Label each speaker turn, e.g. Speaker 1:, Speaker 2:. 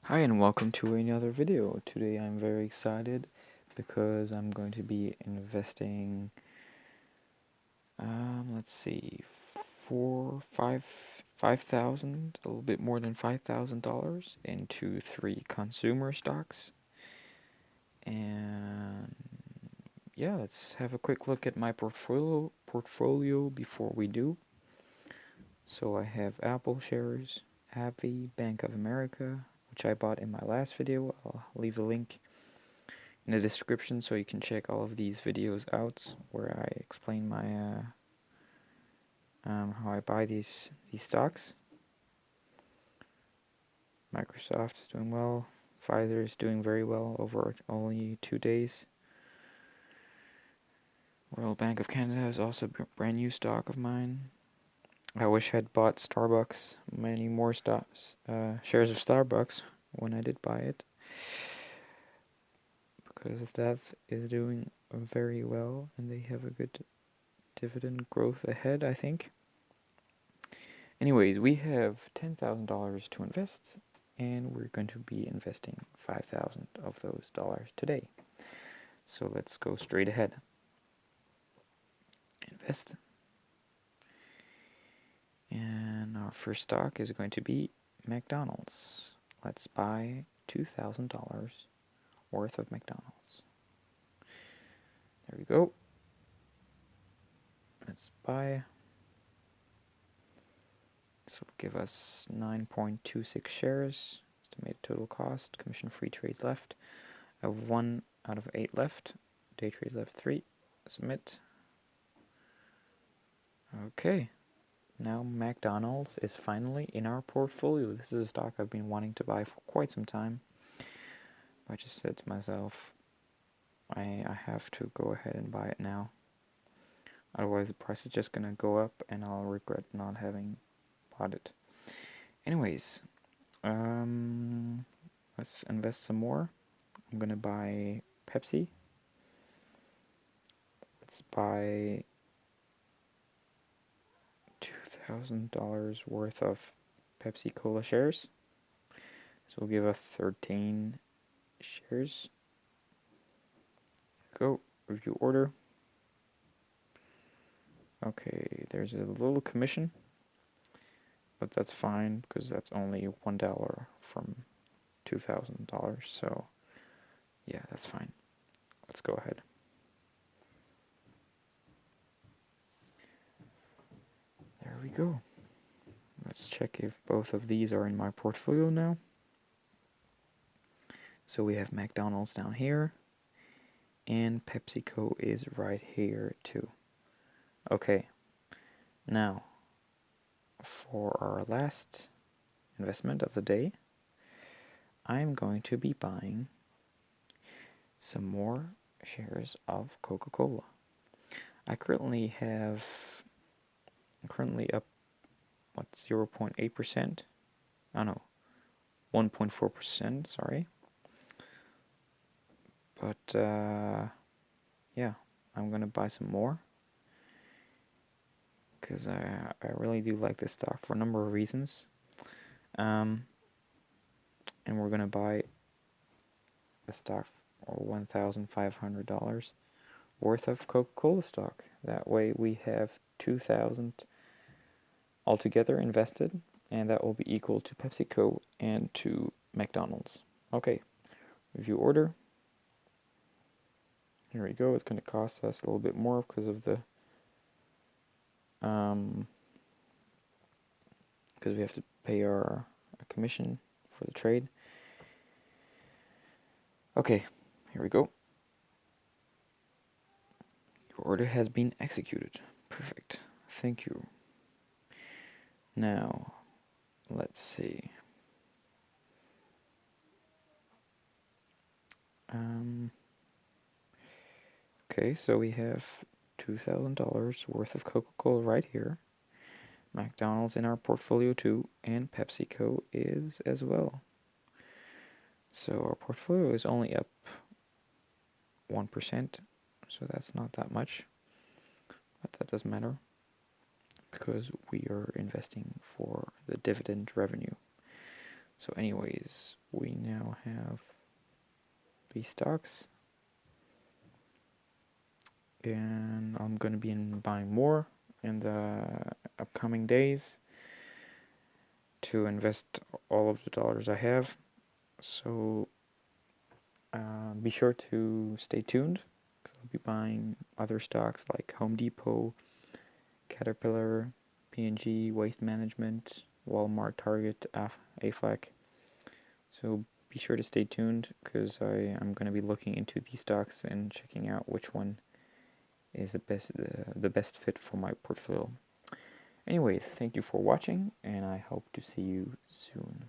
Speaker 1: Hi and welcome to another video. Today I'm very excited because I'm going to be investing, let's see, 5,000, a little bit more than $5,000 into 3 consumer stocks. And yeah, let's have a quick look at my portfolio before we do. So I have Apple shares, AbbVie, Bank of America, which I bought in my last video. I'll leave a link in the description so you can check all of these videos out where I explain my how I buy these stocks. Microsoft is doing well. Pfizer is doing very well over only 2 days. Royal Bank of Canada is also a brand new stock of mine. I wish I'd bought Starbucks, many more stocks, shares of Starbucks when I did buy it, because that is doing very well and they have a good dividend growth ahead, I think. Anyways, we have $10,000 to invest, and we're going to be investing 5,000 of those dollars today. So let's go straight ahead. Invest. And our first stock is going to be McDonald's. Let's buy $2,000 worth of McDonald's. There we go. Let's buy. This will give us 9.26 shares. Estimated total cost. Commission-free trades left. I have 1 out of 8 left. Day trades left 3. Submit. Okay. Now McDonald's is finally in our portfolio. This is a stock I've been wanting to buy for quite some time. I just said to myself, I have to go ahead and buy it now. Otherwise the price is just gonna go up and I'll regret not having bought it. Anyways, let's invest some more. I'm gonna buy Pepsi. Let's buy $2,000 worth of Pepsi Cola shares. This will give us 13 shares. Go, review order. Okay, there's a little commission, but that's fine because that's only $1 from $2,000, so yeah, that's fine. Let's go ahead. There we go. Let's check if both of these are in my portfolio now. So we have McDonald's down here, and PepsiCo is right here too. Okay, now for our last investment of the day, I'm going to be buying some more shares of Coca-Cola. I currently up 0.8%. Oh no, 1.4%, sorry. But yeah, I'm gonna buy some more because I really do like this stock for a number of reasons. And we're gonna buy a stock for $1,500 worth of Coca-Cola stock. That way we have 2,000 altogether invested, and that will be equal to PepsiCo and to McDonald's. Okay, review order. Here we go. It's going to cost us a little bit more because of the because we have to pay our commission for the trade. Okay, here we go. Your order has been executed. Perfect. Thank you. Now, let's see. Okay, so we have $2,000 worth of Coca-Cola right here. McDonald's in our portfolio too, and PepsiCo is as well. So our portfolio is only up 1%, so that's not that much, but that doesn't matter because we are investing for the dividend revenue. So anyways, we now have these stocks, and I'm going to be buying more in the upcoming days to invest all of the dollars I have. So be sure to stay tuned, because I'll be buying other stocks like Home Depot, Caterpillar, P&G, Waste Management, Walmart, Target, AFLAC. So be sure to stay tuned, because I'm going to be looking into these stocks and checking out which one is the best fit for my portfolio. Anyways, thank you for watching, and I hope to see you soon.